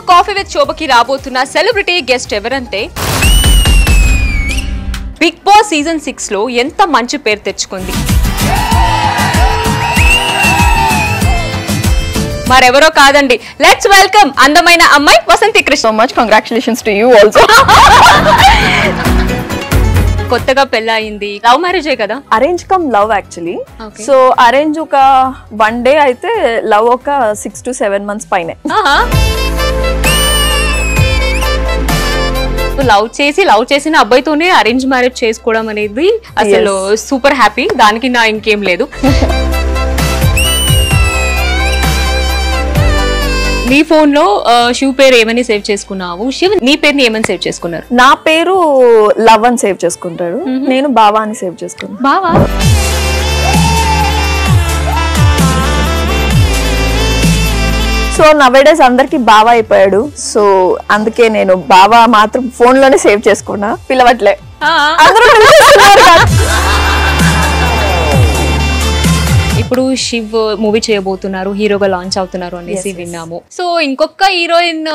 Coffee with శోభకి రాబోతున్న celebrity guest ఎవరంటే big boss season 6 లో ఎంత మంచి పేరు తెచ్చుకుంది. మరెవరో కాదండి, లెట్స్ వెల్కమ్ అందమైన అమ్మాయి Vasanthi Krishna. So much congratulations to you also. కొత్తగా పెళ్ళయింది, లవ్ మ్యారేజే కదా? Arrange come love actually. So arrange ఒక 1 day అయితే, లవ్ ఒక 6 to 7 months పైనే. లవ్ చేసిన అబ్బాయితోనే అరేంజ్ మ్యారేజ్ చేసుకోవడం అనేది అసలు సూపర్ హ్యాపీ. దానికి నా ఇంకేం లేదు. నీ ఫోన్ లో శివ్ పేరు ఏమని సేవ్ చేసుకున్నావు? శివ్ నీ పేరుని ఏమని సేవ్ చేసుకున్నారు? నా పేరు లవ్ అని సేవ్ చేసుకుంటారు, నేను బావా అని సేవ్ చేసుకున్నాను. బావా? సో నవేడేస్ అందరికి బావా అయిపోయాడు. సో అందుకే నేను బావా మాత్రం ఫోన్ లోనే సేవ్ చేసుకున్నా, పిలవట్లే. ఇప్పుడు శివ్ మూవీ చేయబోతున్నారు, హీరోగా లాంచ్ అవుతున్నారు అనేసి విన్నాము. సో ఇంకొక హీరోయిన్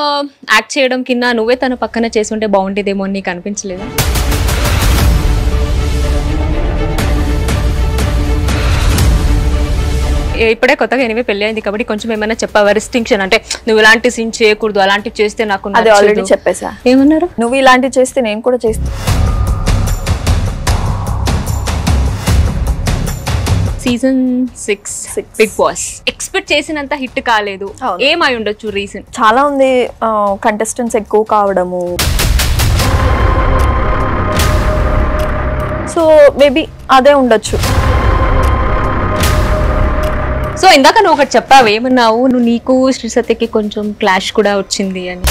యాక్ట్ చేయడం కింద నువ్వే తన పక్కన చేస్తుంటే బాగుండేదేమో అని నీకు అనిపించలేదా? ఇప్పుడే కొత్తగా ఎనివే పెళ్లి అయింది కాబట్టి కొంచెం ఏమైనా చెప్పావా రిస్ట్రిక్షన్? అంటే నువ్వు ఇలాంటి సీన్ చేయకూడదు, అలాంటివి చేస్తే నాకు ఆల్రెడీ చెప్పేసా. ఏమన్నారు? నువ్వు ఇలాంటివి చేస్తే నేను కూడా చేస్తా. సీజన్ 6 బిగ్ బాస్ ఎక్స్పెక్ట్ చేసినంత హిట్ కాలేదు, ఏమై ఉండొచ్చు రీజన్? చాలా ఉంది, కంటెస్టెంట్స్ ఎక్కువ కావడము. సో మేబీ అదే ఉండొచ్చు. సో ఇందాక నువ్వు ఒకటి చెప్పావు, ఏమన్నావు? నువ్వు నీకు శ్రీ సత్యకి కొంచెం క్లాష్ కూడా వచ్చింది అని.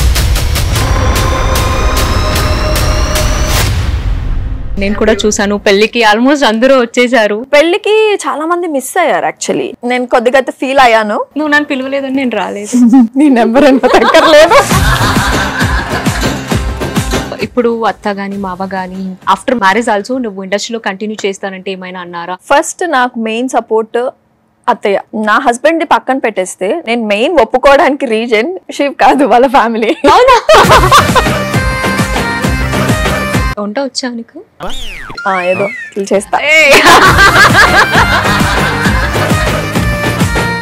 నేను కూడా చూసాను, పెళ్లికి ఆల్మోస్ట్ అందరూ వచ్చేసారు. పెళ్లికి చాలా మంది మిస్ అయ్యారు యాక్చువల్లీ. నేను కొద్దిగా అయితే ఫీల్ అయ్యాను. నువ్వు నన్ను పిలవలేదని నేను రాలేదు. నీ నెంబర్ ఎంత తగ్గలేదు. ఇప్పుడు అత్త గాని మావ గాని ఆఫ్టర్ మ్యారేజ్ ఆల్సో నువ్వు ఇండస్ట్రీలో కంటిన్యూ చేస్తానంటే ఏమైనా అన్నారా? ఫస్ట్ నాకు మెయిన్ సపోర్ట్ అత్తయ్య. నా హస్బెండ్ ది పక్కన పెట్టేస్తే నేను మెయిన్ ఒప్పుకోవడానికి రీజన్ శివ్ కాదు, వాళ్ళ ఫ్యామిలీ. వంట వచ్చా నీకు? ఏదో చేస్తా.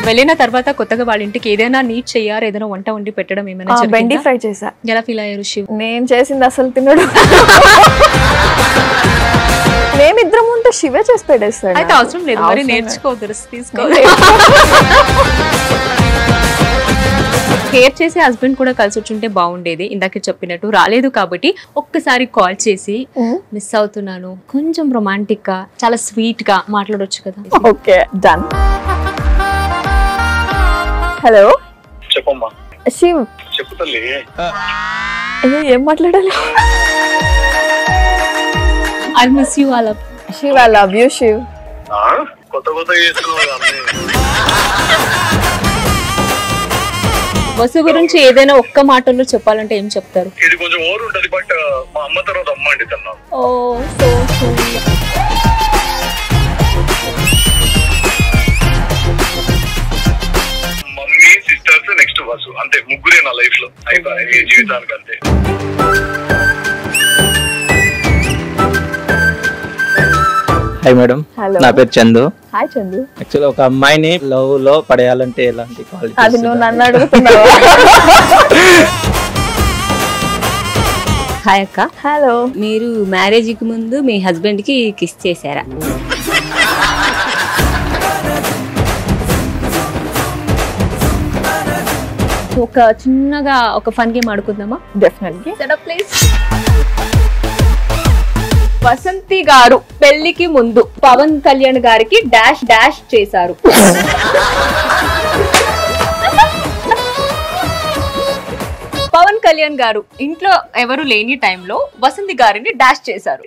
వెళ్ళిన తర్వాత కొత్తగా వాళ్ళ ఇంటికి ఏదైనా నీట్ చెయ్యారు, ఏదైనా వంట వండి పెట్టడం ఏమైనా? బెండి ఫ్రై చేసా. ఎలా ఫీల్ అయ్యారు శివ్? నేను చేసింది అసలు తినడు. మేమిద్దరం ఉంటే శివే చేసి పెట్టేస్తాడు. అయితే అవసరం లేదు, మరి నేర్చుకోవద్దు, తీసుకో. కేర్ చేసే హస్బెండ్ కూడా కలిసి వచ్చుంటే బాగుండేది. ఇందాక చెప్పినట్టు రాలేదు కాబట్టి ఒక్కసారి కాల్ చేసి మిస్ అవుతున్నాను, కొంచెం రొమాంటిక్ గా చాలా స్వీట్ గా మాట్లాడొచ్చు కదా. Okay done. హలో చెప్పమ్మా. శివ్ చెప్పు తల్లి. ఏం మాట్లాడాలి? I miss you. I love Shiv. I love you Shiv. కొత్త కొత్త వసు గురించి ఏదైనా ఒక్క మాటలో చెప్పాలంటే ఏం చెప్తారు? ఇది కొంచెం ఓవర్ ఉంటది, బట్ మా అమ్మ తర్వాత అమ్మ అండి తన. Oh so sweet. Mummy, sisters, next Vasu, అంతే. ముగ్గురే నా లైఫ్ లో అయిపోయి జీవితానికి, అంతే. హాయ్ మేడం, నా పేరు చందు. హాయ్ చందు. యాక్చువల్లీ ఒక అమ్మాయిని లవ్ లో పడేయాలంటే ఎలాంటి క్వాలిటీస్? అది నువ్వు నన్ను అడుగుతున్నావా? హాయ్ అక్క. హలో. మీరు మ్యారేజ్ కి ముందు మీ హస్బెండ్ కి కిస్ చేశారా? ఒక చిన్నగా ఒక ఫన్ గేమ్ ఆడుకుందామా? డెఫినెట్లీ. Setup please. వసంతి గారు పెళ్లికి ముందు పవన్ కళ్యాణ్ గారికి డాష్ డాష్ చేశారు. పవన్ కళ్యాణ్ గారు ఇంట్లో ఎవరు లేని టైంలో వసంతి గారిని డాష్ చేశారు.